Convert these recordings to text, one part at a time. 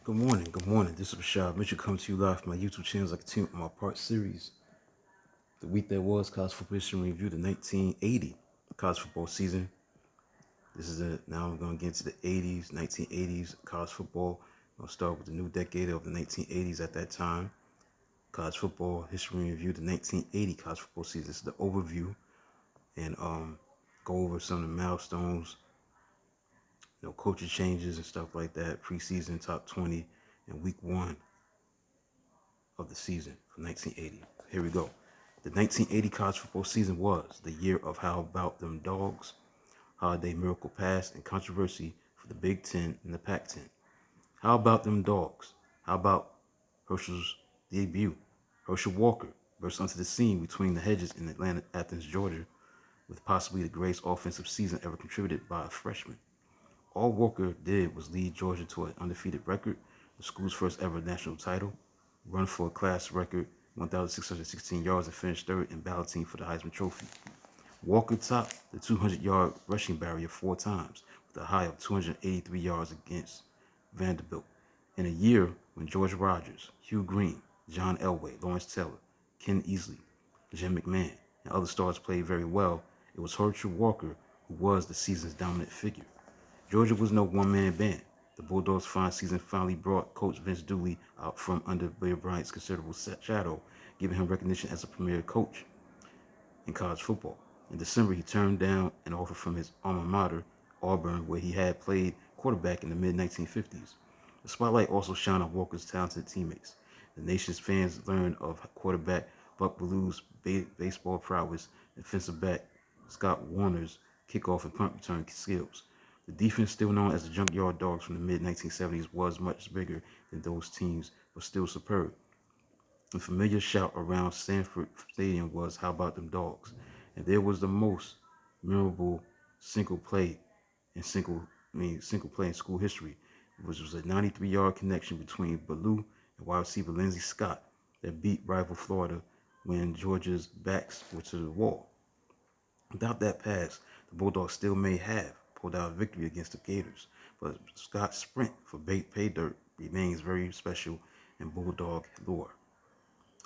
Good morning, good morning. This is Rashad Mitchell coming to you live from my YouTube channel as I continue my part series. The week that was college football history review, the 1980 college football season. Now I'm going to get into the 80s, 1980s college football. I'll start with the new decade of the 1980s at that time. College football history review, the 1980 college football season. This is the overview and go over some of the milestones, coaching changes and stuff like that, preseason top 20 and week one of the season for 1980. Here we go. The 1980 college football season was the year of How About Them Dogs, Holiday Miracle Pass, and controversy for the Big Ten and the Pac-10. How about them dogs? How about Herschel's debut? Herschel Walker burst onto the scene between the hedges in Atlanta, Athens, Georgia, with possibly the greatest offensive season ever contributed by a freshman. All Walker did was lead Georgia to an undefeated record, the school's first ever national title, run for a class record 1,616 yards, and finished third in balloting for the Heisman Trophy. Walker topped the 200-yard rushing barrier 4 times with a high of 283 yards against Vanderbilt. In a year when George Rogers, Hugh Green, John Elway, Lawrence Taylor, Ken Easley, Jim McMahon, and other stars played very well, it was Herschel Walker who was the season's dominant figure. Georgia was no one-man band. The Bulldogs' fine season finally brought Coach Vince Dooley out from under Bear Bryant's considerable shadow, giving him recognition as a premier coach in college football. In December, he turned down an offer from his alma mater, Auburn, where he had played quarterback in the mid-1950s. The spotlight also shined on Walker's talented teammates. The nation's fans learned of quarterback Buck Belue's baseball prowess and defensive back Scott Warner's kickoff and punt return skills. The defense, still known as the Junkyard Dogs from the mid-1970s, was much bigger than those teams, but still superb. The familiar shout around Sanford Stadium was, "How about them dogs?" And there was the most memorable single play in school history, which was a 93-yard connection between Bellew and wide receiver Lindsey Scott that beat rival Florida when Georgia's backs were to the wall. Without that pass, the Bulldogs still may have pulled out a victory against the Gators, but Scott's sprint for pay dirt remains very special in Bulldog lore.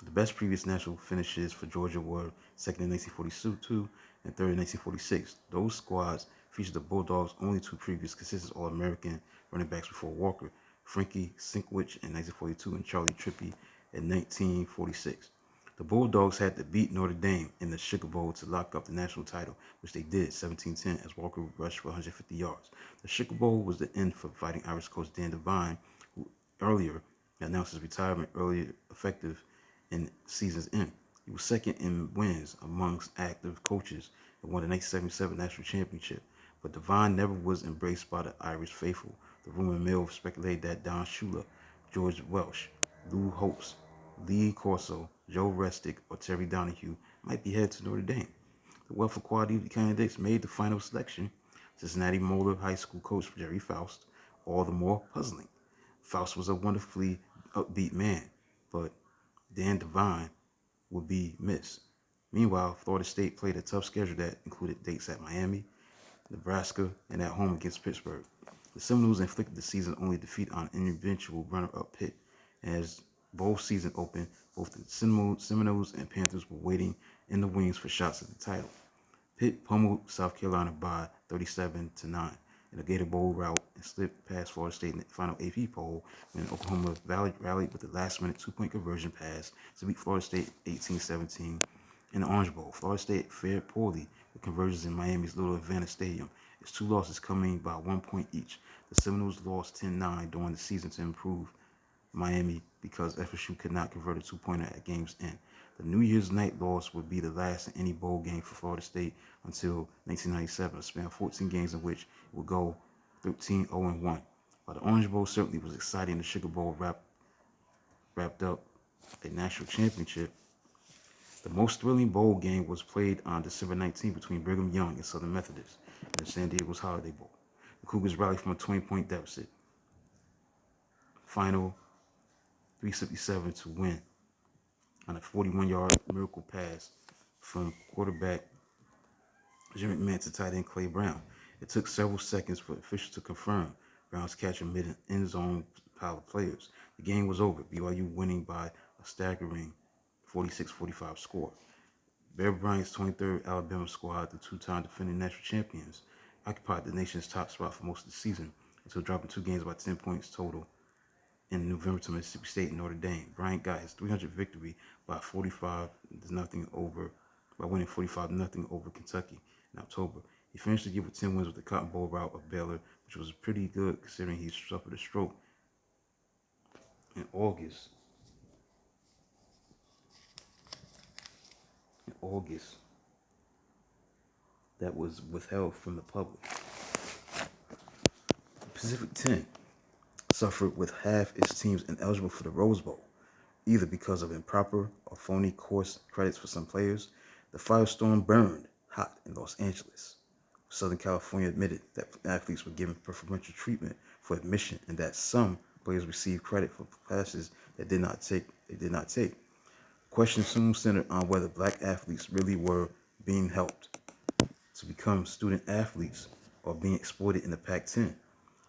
The best previous national finishes for Georgia were second in 1942 and third in 1946. Those squads featured the Bulldogs' only two previous consistent All-American running backs before Walker, Frankie Sinkwich in 1942 and Charlie Trippi in 1946. The Bulldogs had to beat Notre Dame in the Sugar Bowl to lock up the national title, which they did 17-10 as Walker rushed for 150 yards. The Sugar Bowl was the end for Fighting Irish coach Dan Devine, who earlier announced his retirement effective in season's end. He was second in wins amongst active coaches and won the 1977 national championship. But Devine never was embraced by the Irish faithful. The rumor mill speculated that Don Shula, George Welsh, Lou Holtz, Lee Corso, Joe Restic, or Terry Donahue might be headed to Notre Dame. The wealth of quality candidates made the final selection. Cincinnati Moeller High School coach Jerry Faust, all the more puzzling. Faust was a wonderfully upbeat man, but Dan Devine would be missed. Meanwhile, Florida State played a tough schedule that included dates at Miami, Nebraska, and at home against Pittsburgh. The Seminoles inflicted the season-only defeat on eventual runner-up Pitt. As bowl season opened, both the Seminoles and Panthers were waiting in the wings for shots at the title. Pitt pummeled South Carolina by 37-9 in a Gator Bowl rout and slipped past Florida State in the final AP poll when Oklahoma rallied with a last-minute two-point conversion pass to beat Florida State 18-17 in the Orange Bowl. Florida State fared poorly with conversions in Miami's Little Havana Stadium, its two losses coming by 1 point each. The Seminoles lost 10-9 during the season to improve Miami because FSU could not convert a two-pointer at game's end. The New Year's night loss would be the last in any bowl game for Florida State until 1997, a span of 14 games in which it would go 13-0-1. While the Orange Bowl certainly was exciting, the Sugar Bowl wrapped up a national championship. The most thrilling bowl game was played on December 19 between Brigham Young and Southern Methodist in the San Diego's Holiday Bowl. The Cougars rallied from a 20-point deficit. Final 357 to win on a 41-yard miracle pass from quarterback Jim McMahon to tight end Clay Brown. It took several seconds for officials to confirm Brown's catch amid an end zone pile of players. The game was over, BYU winning by a staggering 46-45 score. Bear Bryant's 23rd Alabama squad, the two-time defending national champions, occupied the nation's top spot for most of the season until dropping 2 games by 10 points total in November to Mississippi State and Notre Dame. Bryant got his 300th victory by winning 45-0 over Kentucky in October. He finished the year with 10 wins with the Cotton Bowl rout of Baylor, which was pretty good considering he suffered a stroke in August. That was withheld from the public. The Pacific 10 suffered with half its teams ineligible for the Rose Bowl, either because of improper or phony course credits for some players. The firestorm burned hot in Los Angeles. Southern California admitted that athletes were given preferential treatment for admission and that some players received credit for classes they did not take. Questions soon centered on whether black athletes really were being helped to become student athletes or being exploited in the Pac-10.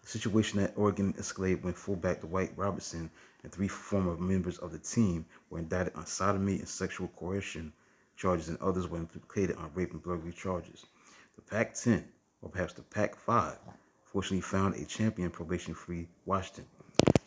The situation at Oregon escalated when fullback Dwight Robertson and 3 former members of the team were indicted on sodomy and sexual coercion charges, and others were implicated on rape and burglary charges. The Pac-10, or perhaps the Pac-5, fortunately found a champion probation-free Washington.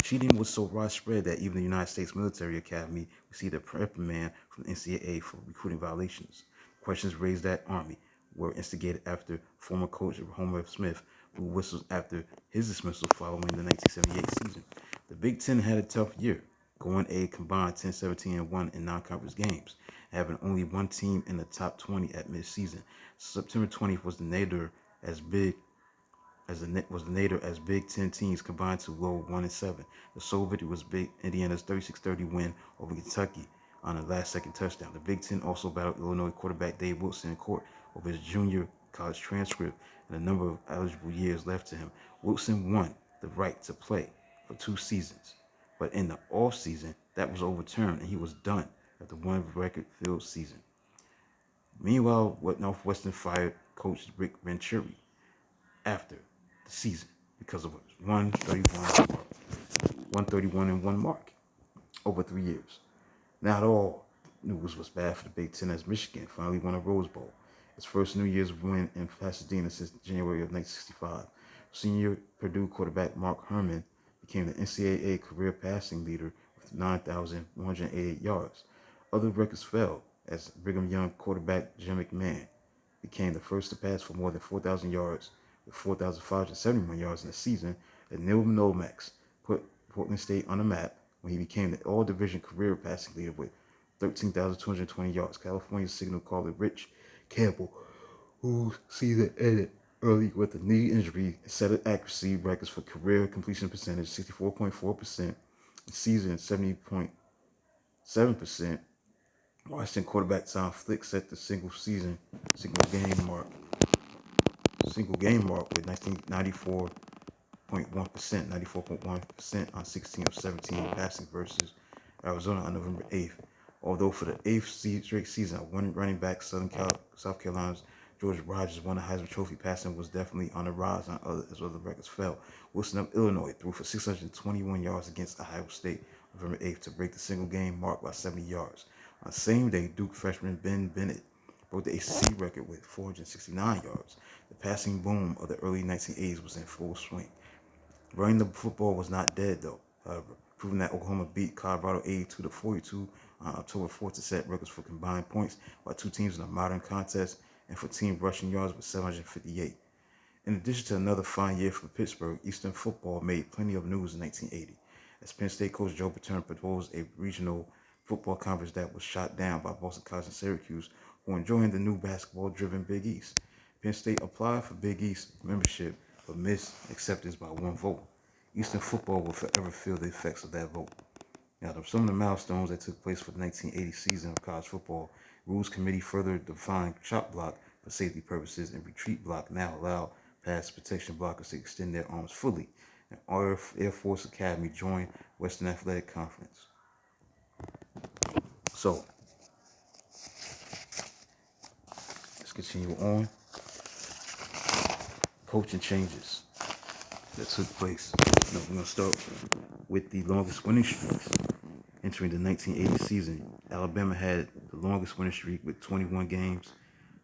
Cheating was so widespread that even the United States Military Academy received a reprimand from the NCAA for recruiting violations. Questions raised at Army were instigated after former coach Homer Smith blew whistles after his dismissal following the 1978 season. The Big Ten had a tough year, going a combined 10-17-1 in non-conference games, having only one team in the top 20 at mid-season. September 20th was the nadir as Big Ten teams combined to go 1-7. The sole victory was Indiana's 36-30 win over Kentucky on a last-second touchdown. The Big Ten also battled Illinois quarterback Dave Wilson in court over his junior college transcript and a number of eligible years left to him. Wilson won the right to play for 2 seasons, but in the off-season, that was overturned and he was done after one record-filled season. Meanwhile, Northwestern fired coach Rick Venturi after the season because of a 131-1 mark over 3 years. Not all news was bad for the Big Ten as Michigan finally won a Rose Bowl, its first New Year's win in Pasadena since January of 1965. Senior Purdue quarterback Mark Herman became the NCAA career passing leader with 9,188 yards. Other records fell as Brigham Young quarterback Jim McMahon became the first to pass for more than 4,000 yards with 4,571 yards in the season, and Neil Lomax put Portland State on the map when he became the all-division career passing leader with 13,220 yards. California signal caller Rich Campbell, whose season ended early with a knee injury, set accuracy records for career completion percentage 64.4%, season 70.7%. Washington quarterback Tom Flick set the single game mark with 94.1% on 16 of 17 passing versus Arizona on November 8th. Although for the 8th straight season, one running back South Carolina's George Rogers won the Heisman Trophy, passing was definitely on the rise as other records fell. Wilson of Illinois threw for 621 yards against Ohio State November 8th to break the single game mark by 70 yards. On the same day, Duke freshman Ben Bennett broke the ACC record with 469 yards. The passing boom of the early 1980s was in full swing. Running the football was not dead, though, however, proving that Oklahoma beat Colorado 82-42 on October 4th to set records for combined points by 2 teams in a modern contest and for team rushing yards with 758. In addition to another fine year for Pittsburgh, Eastern football made plenty of news in 1980, as Penn State coach Joe Paterno proposed a regional football conference that was shot down by Boston College and Syracuse, who were enjoying the new basketball-driven Big East. Penn State applied for Big East membership, but missed acceptance by 1 vote. Eastern football will forever feel the effects of that vote. Now, some of the milestones that took place for the 1980 season of college football: Rules Committee further defined chop block for safety purposes, and retreat block now allow pass protection blockers to extend their arms fully. And Air Force Academy joined Western Athletic Conference. So, let's continue on. Coaching changes. that took place. Now, we're going to start with the longest winning streaks. Entering the 1980 season, Alabama had the longest winning streak with 21 games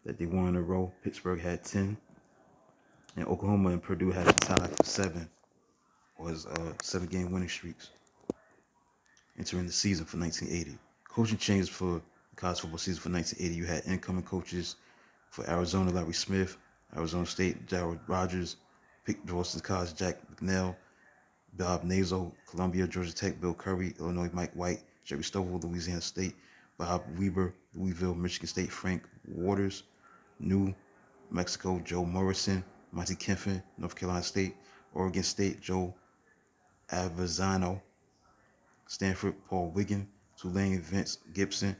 that they won in a row. Pittsburgh had 10, and Oklahoma and Purdue had a tie for 7, was 7-game winning streaks entering the season for 1980. Coaching changes for the college football season for 1980. You had incoming coaches for Arizona, Larry Smith; Arizona State, Gerald Rogers; Pitt, Boston College, Jack McNeil; Bob Nazo, Columbia; Georgia Tech, Bill Curry; Illinois, Mike White; Jerry Stovall, Louisiana State; Bob Weber, Louisville; Michigan State, Frank Waters; New Mexico, Joe Morrison; Monty Kiffin, North Carolina State; Oregon State, Joe Avezzano; Stanford, Paul Wiggin; Tulane, Vince Gibson;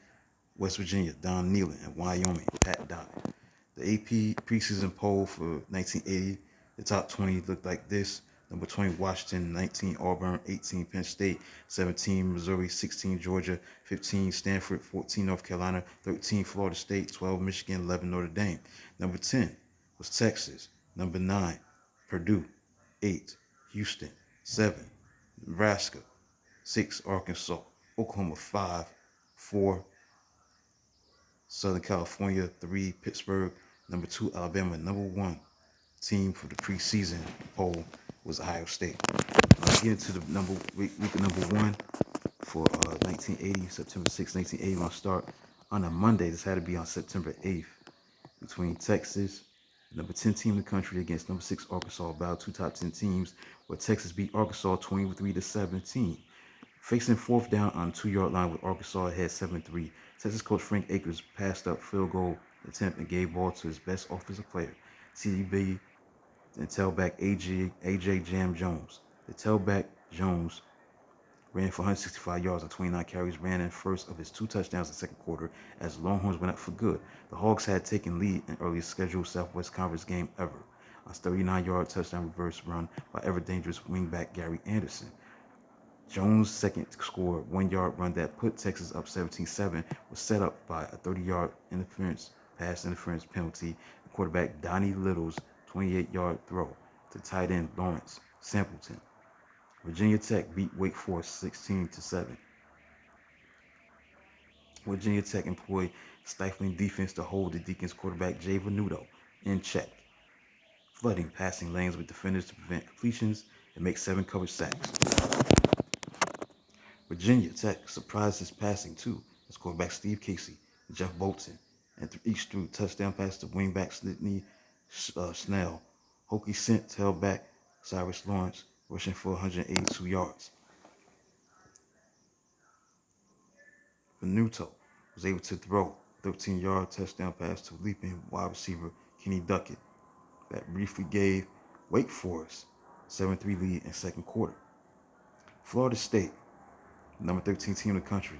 West Virginia, Don Nehlen; and Wyoming, Pat Dye. The AP preseason poll for 1980, the top 20 looked like this. Number 20, Washington; 19, Auburn; 18, Penn State; 17, Missouri; 16, Georgia; 15, Stanford; 14, North Carolina; 13, Florida State; 12, Michigan; 11, Notre Dame. Number 10 was Texas. Number 9, Purdue; 8, Houston; 7, Nebraska; 6, Arkansas; Oklahoma; 5, 4, Southern California; 3, Pittsburgh; number 2, Alabama; number 1 team for the preseason poll was Ohio State. Now get into the week number 1 for 1980, September 6, 1980. I'll start on a Monday. This had to be on September 8th between Texas, number 10 team in the country, against number 6 Arkansas. About 2 top 10 teams, where Texas beat Arkansas 23-17. Facing fourth down on 2-yard line with Arkansas ahead 7-3. Texas coach Frank Akers passed up field goal attempt and gave ball to his best offensive player, CDB and tailback AJ Jam Jones. The tailback Jones ran for 165 yards on 29 carries, ran in first of his 2 touchdowns in the second quarter as the Longhorns went up for good. The Hogs had taken lead in earliest scheduled Southwest Conference game ever. A 39-yard touchdown reverse run by ever-dangerous wingback Gary Anderson. Jones' second scored 1-yard run that put Texas up 17-7 was set up by a 30-yard pass interference penalty, and quarterback Donnie Little's 28-yard throw to tight end Lawrence Sampleton. Virginia Tech beat Wake Forest 16-7. Virginia Tech employed stifling defense to hold the Deacons quarterback Jay Venuto in check, flooding passing lanes with defenders to prevent completions and make 7 coverage sacks. Virginia Tech surprised his passing too, as quarterback Steve Casey and Jeff Bolton, and each threw touchdown passes to wingback Sidney Snell. Hokie sent tailback Cyrus Lawrence rushing for 182 yards. Venuto was able to throw a 13-yard touchdown pass to leaping wide receiver Kenny Duckett that briefly gave Wake Forest 7-3 lead in second quarter. Florida State, number 13 team in the country,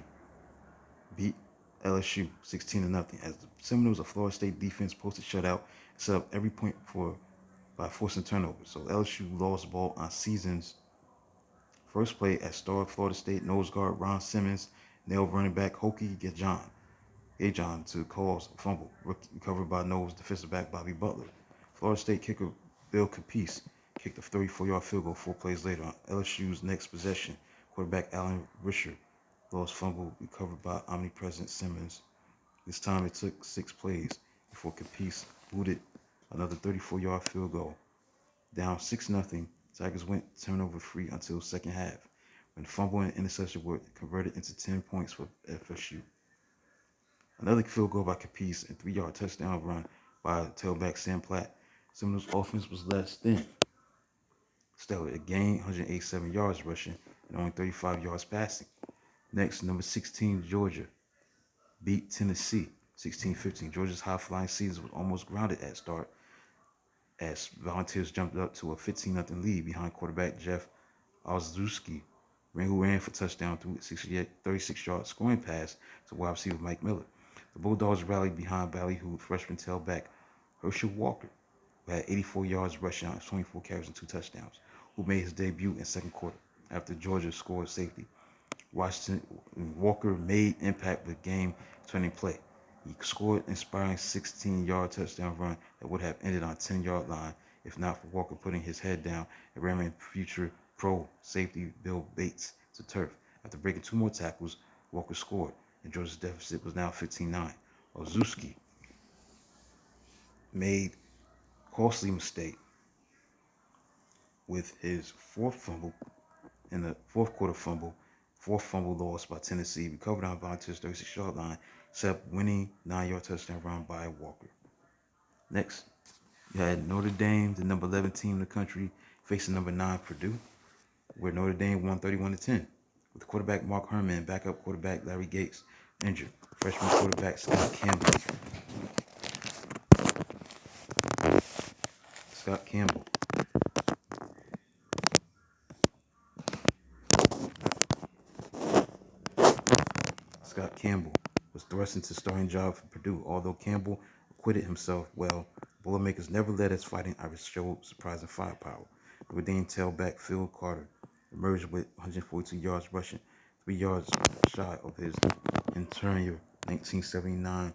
beat LSU 16-0 as the Seminoles of Florida State defense posted shutout and set up every point by forcing turnovers. So LSU lost the ball on season's first play as star Florida State nose guard Ron Simmons nailed running back Hokie Gajon to cause a fumble, recovered by nose defensive back Bobby Butler. Florida State kicker Bill Capice kicked a 34-yard field goal 4 plays later on LSU's next possession. Quarterback Alan Risher lost fumble recovered by omnipresent Simmons. This time it took 6 plays before Capice booted another 34-yard field goal. Down 6-0, Tigers went turnover free until second half, when fumble and interception were converted into 10 points for FSU. Another field goal by Capice and 3-yard touchdown run by tailback Sam Platt. Seminoles' offense was less than stellar. It gained 187 yards rushing and only 35 yards passing. Next, number 16, Georgia beat Tennessee 16-15. Georgia's high-flying season was almost grounded at start as Volunteers jumped up to a 15-0 lead behind quarterback Jeff Olszewski, who ran for touchdown through a 36-yard scoring pass to wide receiver Mike Miller. The Bulldogs rallied behind ballyhooed freshman tailback Herschel Walker, who had 84 yards rushing on 24 carries and 2 touchdowns, who made his debut in second quarter after Georgia scored safety. Walker made impact with game-turning play. He scored an inspiring 16-yard touchdown run that would have ended on a 10-yard line if not for Walker putting his head down and ramming future pro safety Bill Bates to turf. After breaking 2 more tackles, Walker scored, and Georgia's deficit was now 15-9. Olszewski made costly mistake with his fourth fumble in the fourth quarter fourth fumble loss by Tennessee, recovered on Vontae's 36-yard line, set up winning 9-yard touchdown run by Walker. Next, you had Notre Dame, the number 11 team in the country, facing number 9 Purdue, where Notre Dame won 31-10. With quarterback Mark Herman and backup quarterback Larry Gates injured. Freshman quarterback Scott Campbell. Scott Campbell was thrust into starting job for Purdue. Although Campbell acquitted himself well, Boilermakers never let us Fighting Irish show surprising firepower. Notre Dame tailback Phil Carter emerged with 142 yards rushing, 3 yards shy of his interior 1979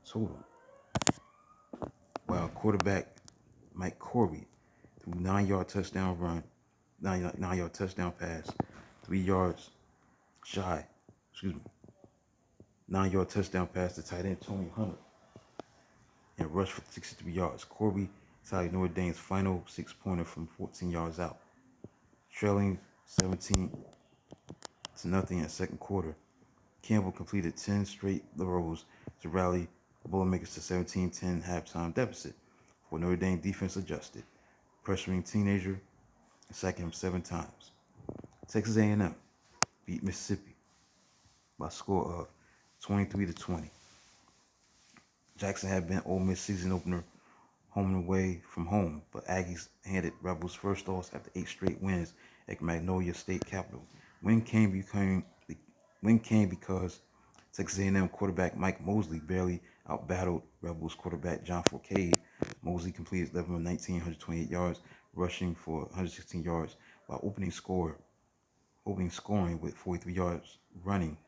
total. While quarterback Mike Corby threw 9-yard touchdown run, 9-yard touchdown pass, 3 yards shy, 9-yard touchdown pass to tight end Tony Hunter and rushed for 63 yards. Corby tied Notre Dame's final 6-pointer from 14 yards out. Trailing 17-0 in the second quarter, Campbell completed 10 straight throws to rally the Boilermakers to 17-10 halftime deficit before Notre Dame defense adjusted, pressuring teenager and sacking him 7 times. Texas A&M beat Mississippi by a score of 23-20. Jackson had been Ole Miss season opener home and away from home, but Aggies handed Rebels first loss after 8 straight wins at Magnolia State Capitol. Win came because Texas A&M quarterback Mike Mosley barely outbattled Rebels quarterback John Forcade. Mosley completed 11 of 19, 128 yards, rushing for 116 yards, while opening scoring with 43 yards running.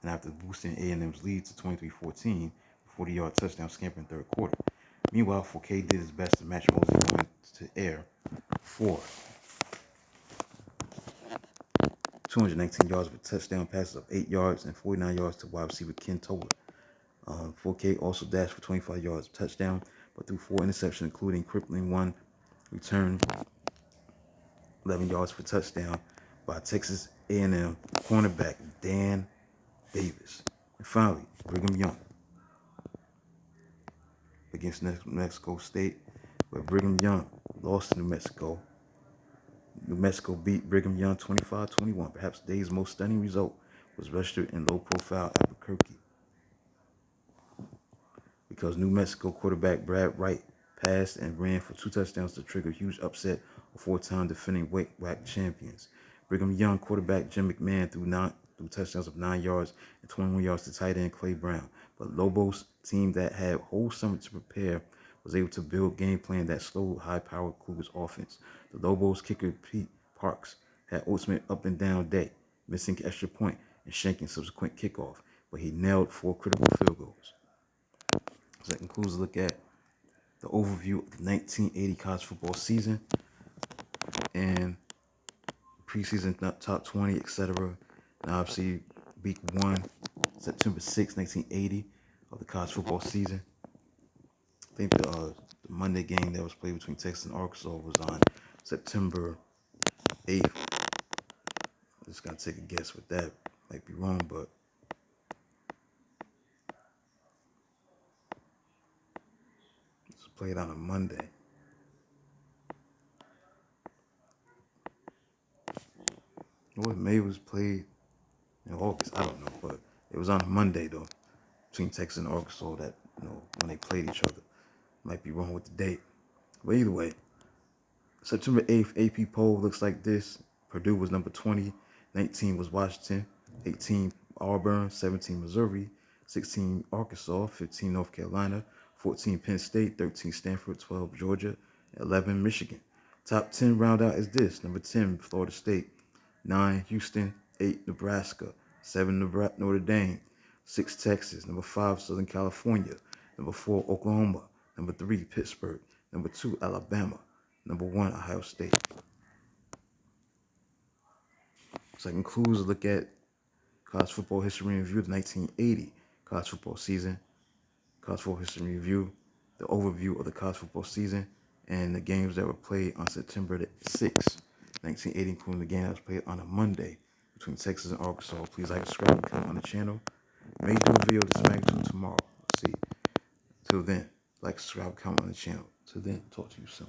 And after boosting A&M's lead to 23-14, 40-yard touchdown scamper in third quarter. Meanwhile, Forcade did his best to match Mosley going to air for 219 yards with touchdown passes of 8 yards and 49 yards to wide receiver Ken Toler. Forcade also dashed for 25 yards touchdown, but threw 4 interceptions, including crippling one return, 11 yards for touchdown by Texas A&M cornerback Dan Davis. And finally, Brigham Young against New Mexico State, where Brigham Young lost to New Mexico. New Mexico beat Brigham Young 25-21. Perhaps the day's most stunning result was registered in low-profile Albuquerque, because New Mexico quarterback Brad Wright passed and ran for 2 touchdowns to trigger a huge upset of 4-time defending WAC champions. Brigham Young quarterback Jim McMahon threw touchdowns of 9 yards and 21 yards to tight end Clay Brown. But Lobos, team that had whole summer to prepare, was able to build game plan that slowed high-powered Cougars offense. The Lobos kicker Pete Parks had ultimate up-and-down day, missing an extra point and shanking subsequent kickoff, but he nailed 4 critical field goals. So that concludes a look at the overview of the 1980 college football season and preseason top 20, etc. And obviously, week 1, September 6, 1980 of the college football season. I think the Monday game that was played between Texas and Arkansas was on September 8th. I'm just going to take a guess with that. Might be wrong, but it's played on a Monday. Or maybe it was played in August. I don't know, but it was on a Monday, though, between Texas and Arkansas that, when they played each other. Might be wrong with the date. But either way, September 8th, AP poll looks like this. Purdue was number 20. 19 was Washington. 18 Auburn. 17 Missouri. 16 Arkansas. 15 North Carolina. 14 Penn State. 13 Stanford. 12 Georgia. 11 Michigan. Top 10 round out is this. Number 10 Florida State. 9 Houston. 8 Nebraska. 7 Notre Dame. 6 Texas. Number 5 Southern California. Number 4 Oklahoma. Number 3 Pittsburgh. Number 2 Alabama. Number 1, Ohio State. So that concludes a look at college football history review, the 1980 college football season, college football history review, the overview of the college football season, and the games that were played on September the 6th, 1980, including the game that was played on a Monday between Texas and Arkansas. Please like, subscribe, and comment on the channel. May do a video this magnitude tomorrow. Let's see. Till then, like, subscribe, comment on the channel. Till then, talk to you soon.